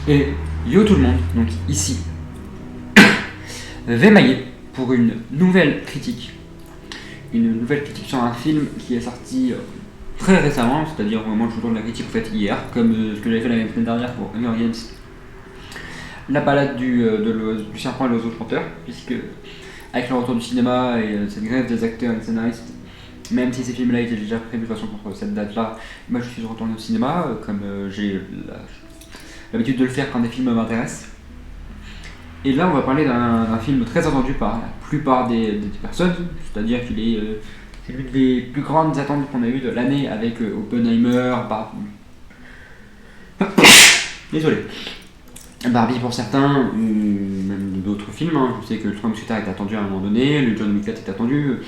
Et yo tout le monde, donc ici, Vémaillé pour une nouvelle critique. Une nouvelle critique sur un film qui est sorti très récemment, c'est-à-dire au moment où je vous tourne la critique en fait hier, comme ce que j'avais fait la semaine dernière pour Hunger Games, la balade du serpent et l'oiseau chanteur, puisque avec le retour du cinéma et cette grève des acteurs et des scénaristes, même si ces films-là étaient déjà prévus de toute façon pour cette date-là, moi je suis retourné au cinéma, comme j'ai l'habitude de le faire quand des films m'intéressent. Et là, on va parler d'un film très attendu par la plupart des personnes, c'est-à-dire qu'il est c'est l'une des plus grandes attentes qu'on a eues de l'année avec Oppenheimer, désolé, Barbie pour certains, ou même d'autres films. Hein. Je sais que le Trois Mousquetaires est attendu à un moment donné, le John Wick 4 est attendu.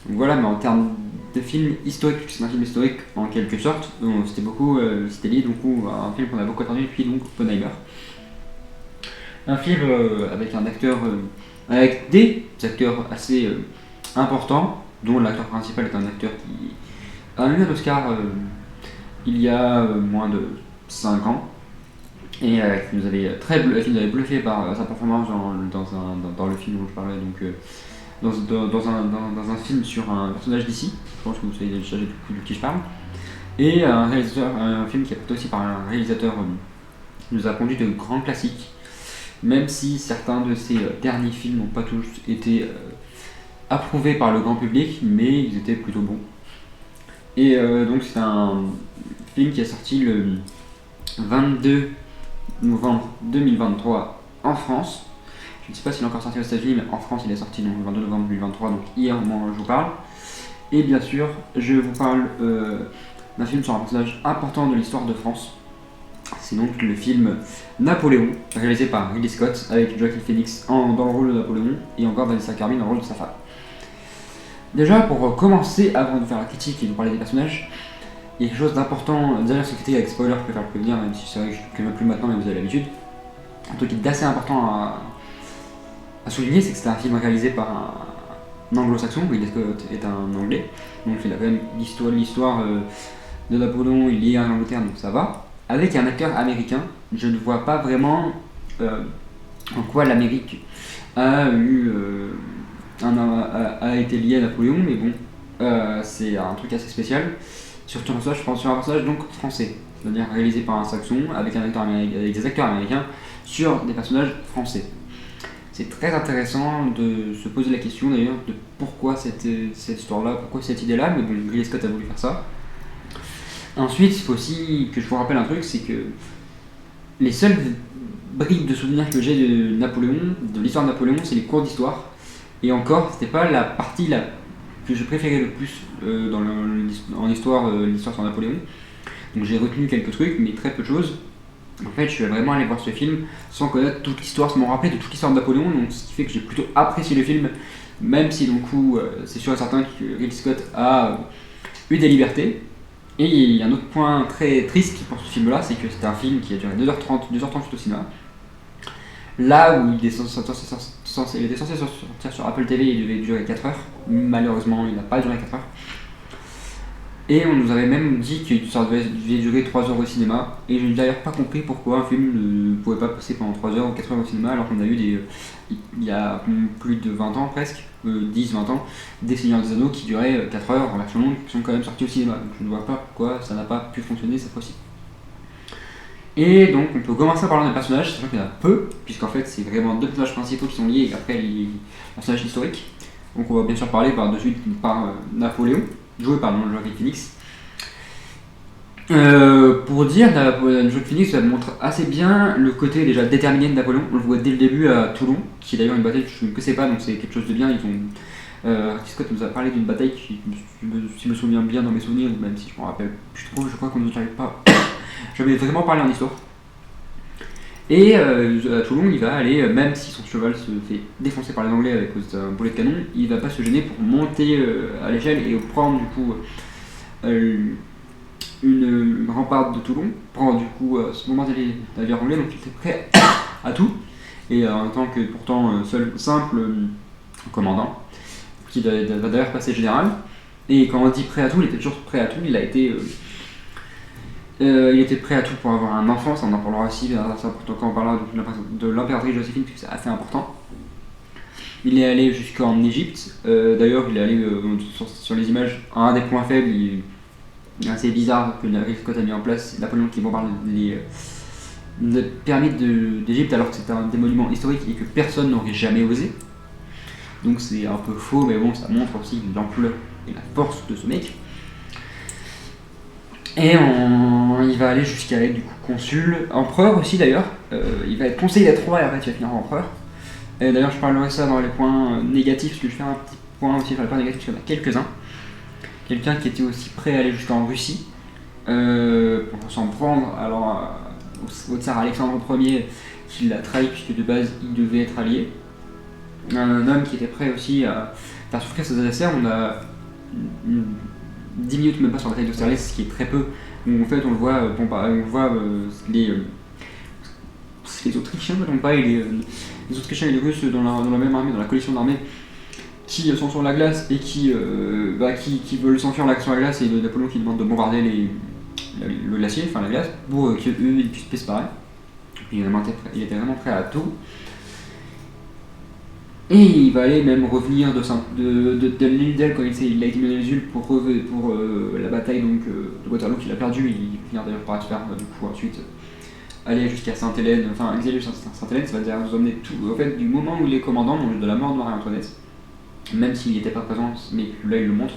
Donc voilà, mais en termes de film historique, c'est un film historique en quelque sorte, c'était lié donc à un film qu'on a beaucoup attendu depuis donc Oppenheimer. Un film avec des acteurs assez importants, dont l'acteur principal est un acteur qui a eu un Oscar il y a moins de 5 ans, et qui nous avait bluffé par sa performance dans le film dont je parlais, donc dans un film sur un personnage d'ici, je pense que vous savez déjà de qui je parle, et un film qui est porté aussi par un réalisateur qui nous a conduit de grands classiques, même si certains de ces derniers films n'ont pas tous été approuvés par le grand public, mais ils étaient plutôt bons. Et donc c'est un film qui est sorti le 22 novembre 2023 en France. Je ne sais pas s'il est encore sorti aux États-Unis, mais en France il est sorti donc, le 22 novembre 2023, donc hier au moment où je vous parle. Et bien sûr, je vous parle d'un film sur un personnage important de l'histoire de France. C'est donc le film Napoléon, réalisé par Ridley Scott, avec Joaquin Phoenix dans le rôle de Napoléon et encore Vanessa Kirby dans le rôle de sa femme. Déjà, pour commencer, avant de faire la critique et de parler des personnages, il y a quelque chose d'important derrière ce critique avec spoiler, je préfère le prévenir, même si c'est vrai que je ne le plus maintenant, mais vous avez l'habitude. Un truc qui est d'assez important à souligner, c'est que c'est un film réalisé par un anglo-saxon. Ridley Scott est un anglais, donc il a quand même l'histoire de Napoléon, il est en Angleterre, donc ça va. Avec un acteur américain, je ne vois pas vraiment en quoi l'Amérique a été liée à Napoléon, mais bon, c'est un truc assez spécial. Surtout un personnage, je pense sur un personnage donc français, c'est-à-dire réalisé par un saxon avec des acteurs américains sur des personnages français. C'est très intéressant de se poser la question d'ailleurs de pourquoi cette histoire-là, pourquoi cette idée-là, mais bon, Ridley Scott a voulu faire ça. Ensuite, il faut aussi que je vous rappelle un truc, c'est que les seules bribes de souvenirs que j'ai de Napoléon, de l'histoire de Napoléon, c'est les cours d'histoire. Et encore, c'était pas la partie que je préférais le plus en histoire, l'histoire sur Napoléon. Donc j'ai retenu quelques trucs, mais très peu de choses. En fait, je suis vraiment allé voir ce film sans connaître toute l'histoire, sans me rappeler de toute l'histoire de Napoléon, donc ce qui fait que j'ai plutôt apprécié le film, même si du coup, c'est sûr et certain que Ridley Scott a eu des libertés. Et il y a un autre point très triste pour ce film-là, c'est que c'était un film qui a duré 2h30 au cinéma. Là où il était censé sortir sur Apple TV, il devait durer 4 heures. Malheureusement, il n'a pas duré 4 heures. Et on nous avait même dit que ça devait durer 3 heures au cinéma. Et je n'ai d'ailleurs pas compris pourquoi un film ne pouvait pas passer pendant 3 heures ou 4 heures au cinéma, alors qu'on a eu il y a plus de 20 ans presque, 10-20 ans, des Seigneurs des Anneaux qui duraient 4 heures en version longue, qui sont quand même sortis au cinéma. Donc je ne vois pas pourquoi ça n'a pas pu fonctionner cette fois-ci. Et donc on peut commencer par parler des personnages, sachant qu'il y en a peu, puisqu'en fait c'est vraiment deux personnages principaux qui sont liés et après les personnages historiques. Donc on va bien sûr parler de suite par Napoléon, joué par Joaquin Phoenix. Pour dire, Joaquin Phoenix ça montre assez bien le côté déjà déterminé de Napoléon. On le voit dès le début à Toulon, qui est d'ailleurs une bataille que je ne connaissais pas, donc c'est quelque chose de bien. Scott nous a parlé d'une bataille qui, si je me souviens bien dans mes souvenirs, même si je m'en rappelle plus trop, je crois qu'on ne nous avait pas jamais vraiment parlé en histoire. Et à Toulon, il va aller, même si son cheval se fait défoncer par les Anglais avec un boulet de canon, il va pas se gêner pour monter à l'échelle et prendre du coup une ramparde de Toulon, prendre du coup ce moment des navires anglais, donc il était prêt à tout. Et en tant que pourtant simple commandant, qui va d'ailleurs passer général. Et quand on dit prêt à tout, il était toujours prêt à tout, il a été Il était prêt à tout pour avoir un enfant, ça on en parlera aussi, c'est important quand on parlera de l'impératrice Joséphine, parce que c'est assez important. Il est allé jusqu'en Égypte, d'ailleurs il est allé sur les images, un des points faibles, il est assez bizarre que Ridley Scott a mis en place, c'est Napoléon qui bombarde les pyramides d'Égypte alors que c'est un des monuments historiques et que personne n'aurait jamais osé. Donc c'est un peu faux, mais bon, ça montre aussi l'ampleur et la force de ce mec. Et il va aller jusqu'à être du coup consul, empereur aussi d'ailleurs. Il va être conseiller d'être roi et après il va finir empereur. Et d'ailleurs je parlerai de ça dans les points négatifs, parce que je fais un petit point aussi sur les points négatifs, parce qu'il y en a quelques-uns. Quelqu'un qui était aussi prêt à aller jusqu'en Russie pour s'en prendre alors au tsar Alexandre Ier qui l'a trahi puisque de base il devait être allié. Un homme qui était prêt aussi à faire souffrir ses adversaires. On a 10 minutes même pas sur la bataille d'Austerlitz, ce qui est très peu, où en fait on le voit, les Autrichiens, non pas, les Autrichiens et les Russes dans la même armée, dans la coalition d'armées, qui sont sur la glace et qui veulent s'enfuir l'action à la glace, et Napoléon qui demande de bombarder le glacier, enfin la glace, pour qu'eux ils puissent disparaître. Il était vraiment prêt à tout. Et il va aller même revenir de l'île d'Elbe quand il a été mené les Ulpes pour la bataille de Waterloo qu'il a perdu. Il finira d'ailleurs par se faire du coup ensuite aller jusqu'à Sainte-Hélène, enfin exilé jusqu'à Sainte-Hélène, ça va dire nous emmener tout, en fait, du moment où il est commandant, donc de la mort de Marie-Antoinette, même s'il n'était pas présent, mais là il le montre,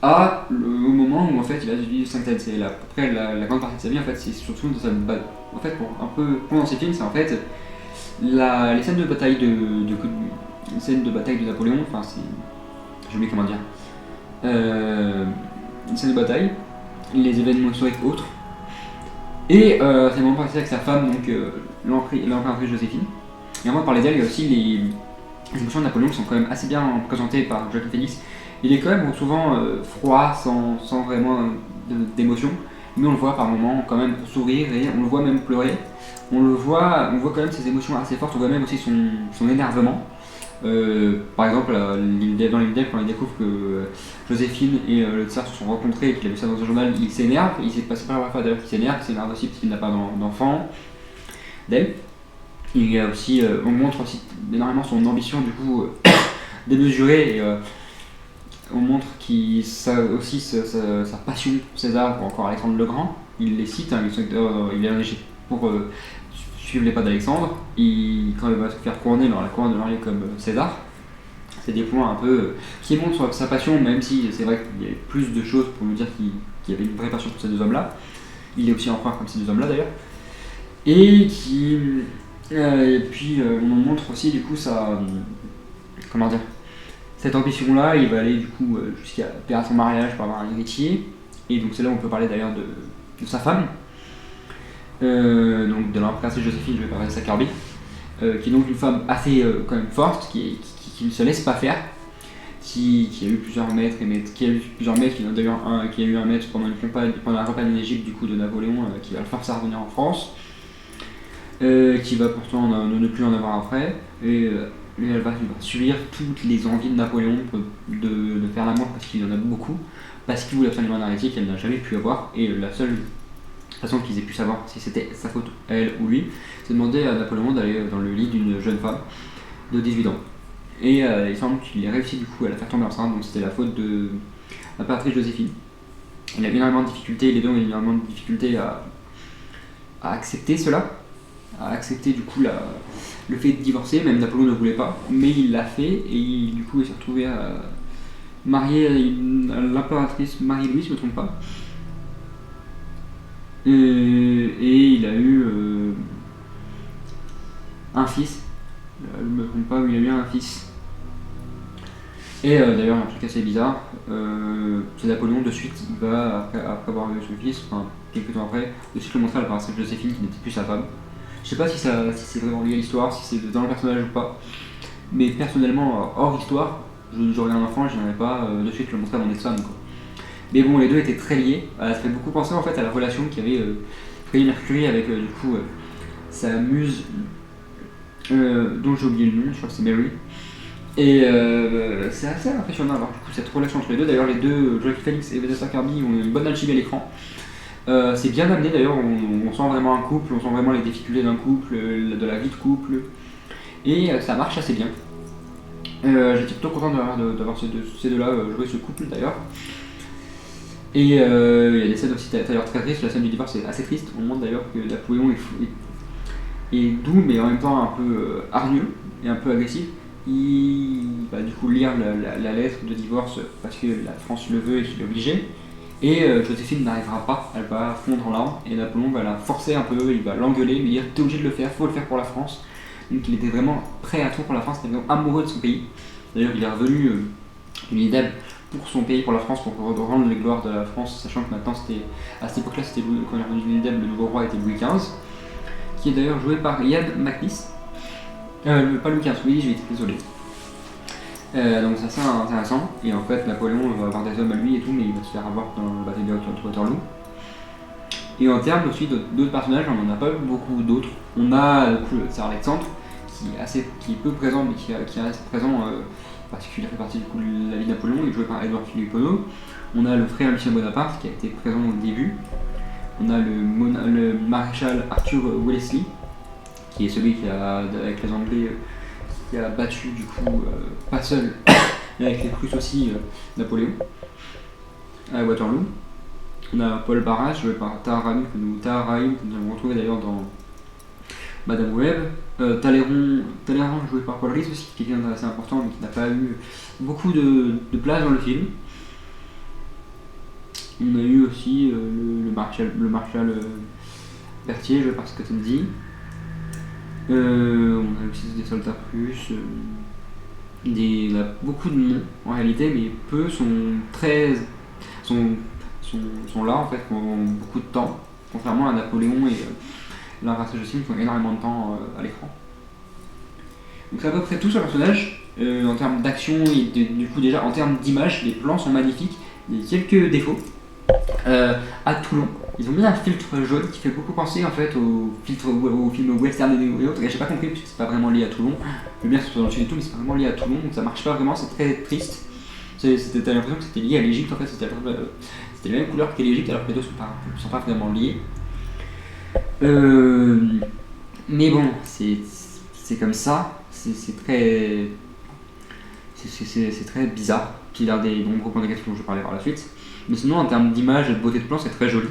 au moment où en fait il a suivi Sainte-Hélène. C'est après la grande partie de sa vie, en fait, c'est surtout dans sa bataille. En fait, pour un peu pendant ces films, c'est en fait les scènes de bataille les scènes de bataille de Napoléon, enfin c'est, j'ai oublié comment dire, les scènes de bataille, les événements historiques autres, et c'est le moment passé avec sa femme, donc l'empératrice Joséphine. Et avant de parler d'elle, il y a aussi les émotions de Napoléon qui sont quand même assez bien représentées par Joaquin Phoenix. Il est quand même souvent froid, sans vraiment d'émotion, mais on le voit par moments quand même sourire et on le voit même pleurer. On voit quand même ses émotions assez fortes, on voit même aussi son énervement. Par exemple, dans l'île d'Elbe, quand il découvre que Joséphine et le tsar se sont rencontrés et qu'il a vu ça dans un journal, il s'énerve. Il s'est passé par la première fois d'ailleurs qu'il s'énerve aussi parce qu'il n'a pas d'enfant d'elle. Il y a aussi, on montre aussi énormément son ambition du coup démesurée, et on montre sa passion pour César ou encore Alexandre le Grand. Il les cite, hein, il est en Égypte pour suivre les pas d'Alexandre. Quand il va se faire couronner, la couronne de marier comme César. C'est des points un peu qui montrent sa passion, même si c'est vrai qu'il y a plus de choses pour nous dire qu'il y avait une vraie passion pour ces deux hommes-là. Il est aussi empereur comme ces deux hommes-là d'ailleurs. Et puis on montre aussi du coup cette ambition-là. Il va aller du coup jusqu'à faire son mariage pour avoir un héritier. Et donc c'est là où on peut parler d'ailleurs de sa femme. Donc de l'impératrice Joséphine, je vais parler de sa Kirby, qui est donc une femme assez quand même forte, qui ne se laisse pas faire, qui a eu plusieurs maîtres et maîtres, qui a d'ailleurs qui a eu un maître pendant la campagne en Égypte du coup de Napoléon, qui va le forcer à revenir en France, qui va pourtant ne plus en avoir après, et elle va subir toutes les envies de Napoléon de faire l'amour, parce qu'il en a beaucoup, parce qu'il voulait absolument un héritier qu'elle n'a jamais pu avoir, et la seule façon qu'ils aient pu savoir si c'était sa faute, elle ou lui, c'est demander à Napoléon d'aller dans le lit d'une jeune femme de 18 ans. Et il semble qu'il ait réussi du coup à la faire tomber enceinte, donc c'était la faute de l'impératrice Joséphine. Il a énormément de difficultés, les deux ont énormément de difficultés à accepter cela, à accepter du coup le fait de divorcer. Même Napoléon ne voulait pas, mais il l'a fait, et du coup il s'est retrouvé à marier l'impératrice Marie-Louise, si je ne me trompe pas. Et il a eu un fils, je ne me trompe pas, il a eu un fils. Et d'ailleurs, un truc assez bizarre, c'est Napoléon de suite, il va, après avoir eu son fils, enfin quelques temps après, de suite le montrer à l'impératrice Joséphine qui n'était plus sa femme. Je sais pas si c'est vraiment lié à l'histoire, si c'est dans le personnage ou pas, mais personnellement, hors histoire, j'aurais un enfant et je n'aimerais pas de suite le montrer à mon ex-femme, quoi. Mais bon, les deux étaient très liés. Ça fait beaucoup penser en fait à la relation qu'avait Freddie Mercury avec du coup sa muse, dont j'ai oublié le nom, je crois que c'est Mary. Et c'est assez impressionnant d'avoir du coup cette relation entre les deux. D'ailleurs, les deux, Joaquin Phoenix et Vanessa Kirby, ont une bonne alchimie à l'écran. C'est bien amené d'ailleurs, on sent vraiment un couple, on sent vraiment les difficultés d'un couple, de la vie de couple, et ça marche assez bien. J'étais plutôt content d'avoir ces deux-là jouer ce couple d'ailleurs. Et il y a des scènes aussi d'ailleurs très tristes, la scène du divorce est assez triste, on montre d'ailleurs que Napoléon est doux mais en même temps un peu hargneux et un peu agressif. Il va du coup lire la lettre de divorce parce que la France le veut et qu'il est obligé. Et Joséphine n'arrivera pas, elle va fondre en larmes et Napoléon va la forcer un peu, il va l'engueuler, lui dire t'es obligé de le faire, faut le faire pour la France. Donc il était vraiment prêt à tout pour la France, il était vraiment amoureux de son pays. D'ailleurs il est revenu d'une idée pour son pays, pour la France, pour rendre les gloires de la France, sachant que maintenant c'était à cette époque-là, c'était quand il est revenu d'une idée, le nouveau roi était Louis XV, qui est d'ailleurs joué par Ian McNeice. Pas Louis XV, oui, j'ai été désolé. Donc c'est assez intéressant, et en fait Napoléon va avoir des hommes à lui et tout, mais il va se faire avoir dans la bataille de Waterloo. Et en termes aussi d'autres personnages, on n'en a pas beaucoup d'autres. On a du coup le tsar Alexandre, qui est peu présent, mais qui reste présent parce qu'il a fait partie du coup de la vie de Napoléon, il est joué par Édouard Philippe Odo. On a le frère Lucien Bonaparte qui a été présent au début. On a le maréchal Arthur Wellesley, qui est celui qui a, avec les Anglais, qui a battu du coup, pas seul, mais avec les Russes aussi, Napoléon, à Waterloo. On a Paul Barras, joué par Tahar Rahim, que nous avons retrouvé d'ailleurs dans Madame Web. Talleyrand, joué par Paul Rhys aussi, qui est quelqu'un d'assez important, mais qui n'a pas eu beaucoup de place dans le film. On a eu aussi le maréchal Berthier, joué par Scott Hendy. On a aussi des soldats russes. Il y a beaucoup de noms en réalité, mais peu sont là en fait pendant beaucoup de temps, contrairement à Napoléon et l'inverse de Joséphine qui ont énormément de temps à l'écran. Donc c'est à peu près tout sur le personnage. En termes d'action et du coup déjà en termes d'image, les plans sont magnifiques. Il y a quelques défauts. À Toulon, ils ont mis un filtre jaune qui fait beaucoup penser en fait au film western et autres. Et j'ai pas compris parce que c'est pas vraiment lié à Toulon. Je veux bien que ce soit dans le sud et tout, mais c'est pas vraiment lié à Toulon, donc ça marche pas vraiment. C'est très triste. T'as l'impression que c'était lié à l'Égypte en fait. C'était la même couleur que l'Égypte alors que les deux sont pas vraiment liés. Mais bon, c'est comme ça. C'est très bizarre. Puis il y a des nombreux points négatifs dont je vais parler par la suite. Mais sinon, en termes d'image et de beauté de plan, c'est très joli.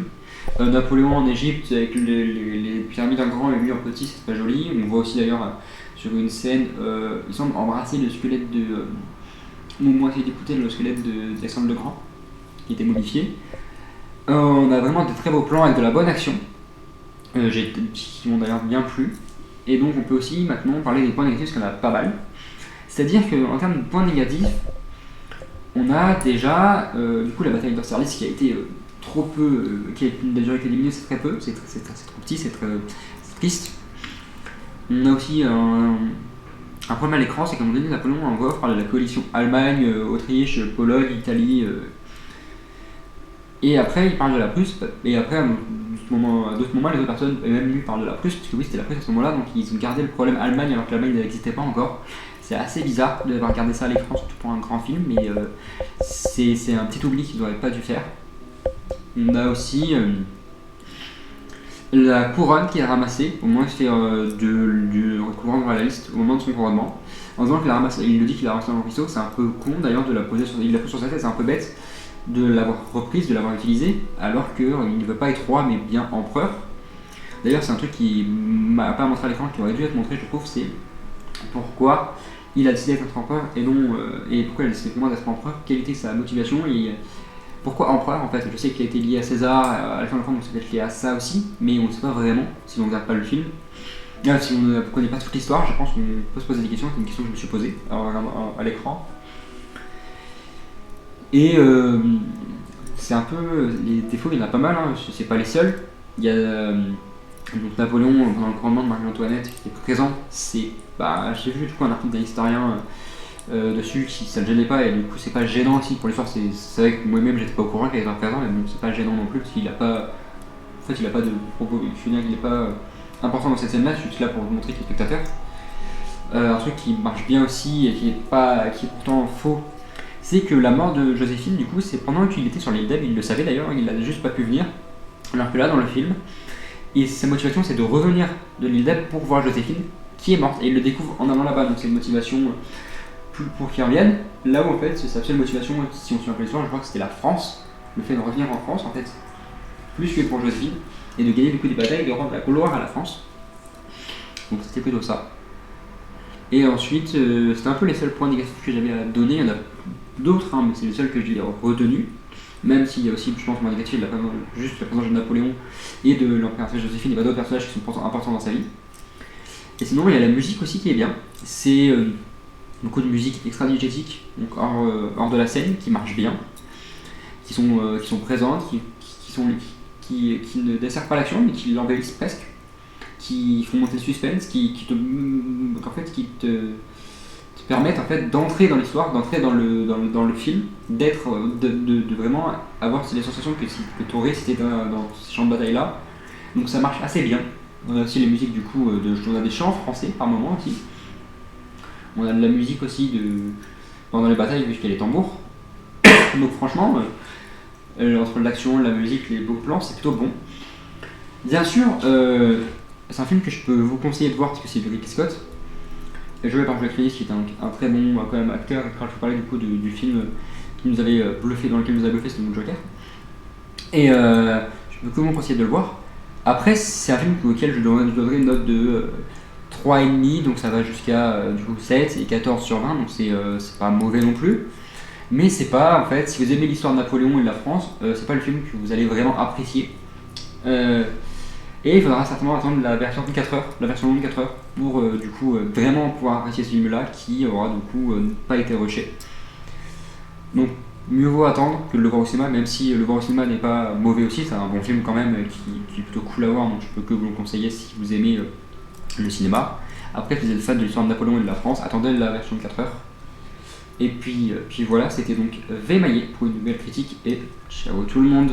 Napoléon en Égypte avec les pyramides en grand et lui en petit, c'est très joli. On voit aussi d'ailleurs sur une scène, il semble embrasser le squelette de. Ou moitié d'écouter le squelette d'Alexandre le Grand, qui était modifié. On a vraiment de très beaux plans avec de la bonne action, qui m'ont d'ailleurs bien plu. Et donc on peut aussi maintenant parler des points négatifs, parce qu'il y en a pas mal. C'est-à-dire qu'en termes de points négatifs, on a déjà du coup la bataille d'Austerlitz qui a été trop peu, qui a duré que 10 minutes, c'est très peu, c'est trop petit, c'est triste. On a aussi un problème à l'écran, c'est qu'à un moment donné, Napoléon en voix off parle de la coalition Allemagne, Autriche, Pologne, Italie. Et après, il parle de la Prusse, et après, à d'autres moments, les autres personnes, et même lui, parlent de la Prusse, parce que oui, c'était la Prusse à ce moment-là, donc ils ont gardé le problème Allemagne alors que l'Allemagne n'existait pas encore. C'est assez bizarre d'avoir gardé ça à l'écran, surtout pour un grand film, mais c'est un petit oubli qu'ils n'auraient pas dû faire. On a aussi la couronne qui est ramassée au moment où il fait du recouvrement à la liste, au moment de son couronnement. En disant qu'il a ramassé, il le dit qu'il a ramassé dans le ruisseau, c'est un peu con d'ailleurs de la poser il l'a pose sur sa tête, c'est un peu bête de l'avoir reprise, de l'avoir utilisée, alors qu'il ne veut pas être roi mais bien empereur. D'ailleurs c'est un truc qui m'a pas montré à l'écran, qui aurait dû être montré je trouve, c'est pourquoi il a décidé d'être empereur et pourquoi il a décidé vraiment d'être empereur, quelle était sa motivation et pourquoi empereur en fait. Je sais qu'il a été lié à César, à la fin de France, donc ça peut être lié à ça aussi, mais on ne sait pas vraiment si on ne regarde pas le film. Si on ne connaît pas toute l'histoire, je pense qu'on peut se poser des questions, c'est une question que je me suis posée à l'écran. Et c'est un peu. Les défauts, il y en a pas mal, hein, c'est pas les seuls. Il y a donc Napoléon pendant le couronnement de Marie-Antoinette qui est présent. J'ai vu du coup un article d'un historien dessus qui ça le gênait pas, et du coup c'est pas gênant aussi pour l'histoire. C'est vrai que moi-même j'étais pas au courant qu'il était présent, mais bon, c'est pas gênant non plus parce qu'il a pas. En fait, il a pas de propos, il n'est pas important dans cette scène-là, je suis là pour vous montrer qu'il est spectateur. Un truc qui marche bien aussi et qui est pourtant faux, c'est que la mort de Joséphine, du coup, c'est pendant qu'il était sur l'île d'Elbe, il le savait d'ailleurs, il n'a juste pas pu venir. Alors que là, dans le film, sa motivation c'est de revenir de l'île d'Elbe pour voir Joséphine qui est morte et il le découvre en allant là-bas, donc c'est une motivation pour qu'il revienne. Là où en fait c'est sa seule motivation, si on suit un peu l'histoire, je crois que c'était la France, le fait de revenir en France en fait, plus que pour Joséphine, et de gagner du coup des batailles et de rendre la gloire à la France. Donc c'était plutôt ça. Et ensuite, c'était un peu les seuls points négatifs que j'avais à donner. Il y en a d'autres, hein, mais c'est les seuls que j'ai retenus. Même s'il y a aussi, je pense, moins négatif, juste la présence de Napoléon et de l'impératrice Joséphine, et pas d'autres personnages qui sont importants dans sa vie. Et sinon, il y a la musique aussi qui est bien. C'est beaucoup de musique extra-diégétique, donc hors de la scène, qui marche bien, qui sont présentes, qui ne desservent pas l'action, mais qui l'embellissent presque, qui font monter le suspense, qui te permettent en fait d'entrer dans l'histoire, d'entrer dans le film, d'être, de vraiment avoir les sensations que tu aurais si tu étais dans ces champs de bataille là. Donc ça marche assez bien. On a aussi les musiques du coup, on a des chants français par moment aussi. On a de la musique aussi pendant les batailles puisqu'il y a les tambours. Donc franchement, entre l'action, la musique, les beaux plans, c'est plutôt bon. Bien sûr, c'est un film que je peux vous conseiller de voir parce que c'est du Ridley Scott, joué par Joaquin Phoenix qui est un très bon quand même acteur. Et quand je vous parlais du coup du film qui nous avait bluffé, dans lequel nous a bluffé, c'était mon Joker. Et je peux que vous conseiller de le voir. Après, c'est un film auquel je donnerais une note de 3,5, donc ça va jusqu'à du coup 7 et 14 sur 20, donc c'est pas mauvais non plus. Mais c'est pas, en fait, si vous aimez l'histoire de Napoléon et de la France, c'est pas le film que vous allez vraiment apprécier. Et il faudra certainement attendre la version de 4 heures, la version longue de 4 heures, pour du coup vraiment pouvoir apprécier ce film-là qui aura du coup pas été rushé. Donc mieux vaut attendre que de le voir au cinéma, même si le voir au cinéma n'est pas mauvais aussi, c'est un bon film quand même qui est plutôt cool à voir, donc je peux que vous le conseiller si vous aimez le cinéma. Après, si vous êtes fan de l'histoire de Napoléon et de la France, attendez la version de 4 heures. Et puis voilà, c'était donc Vémaillé pour une nouvelle critique et ciao tout le monde.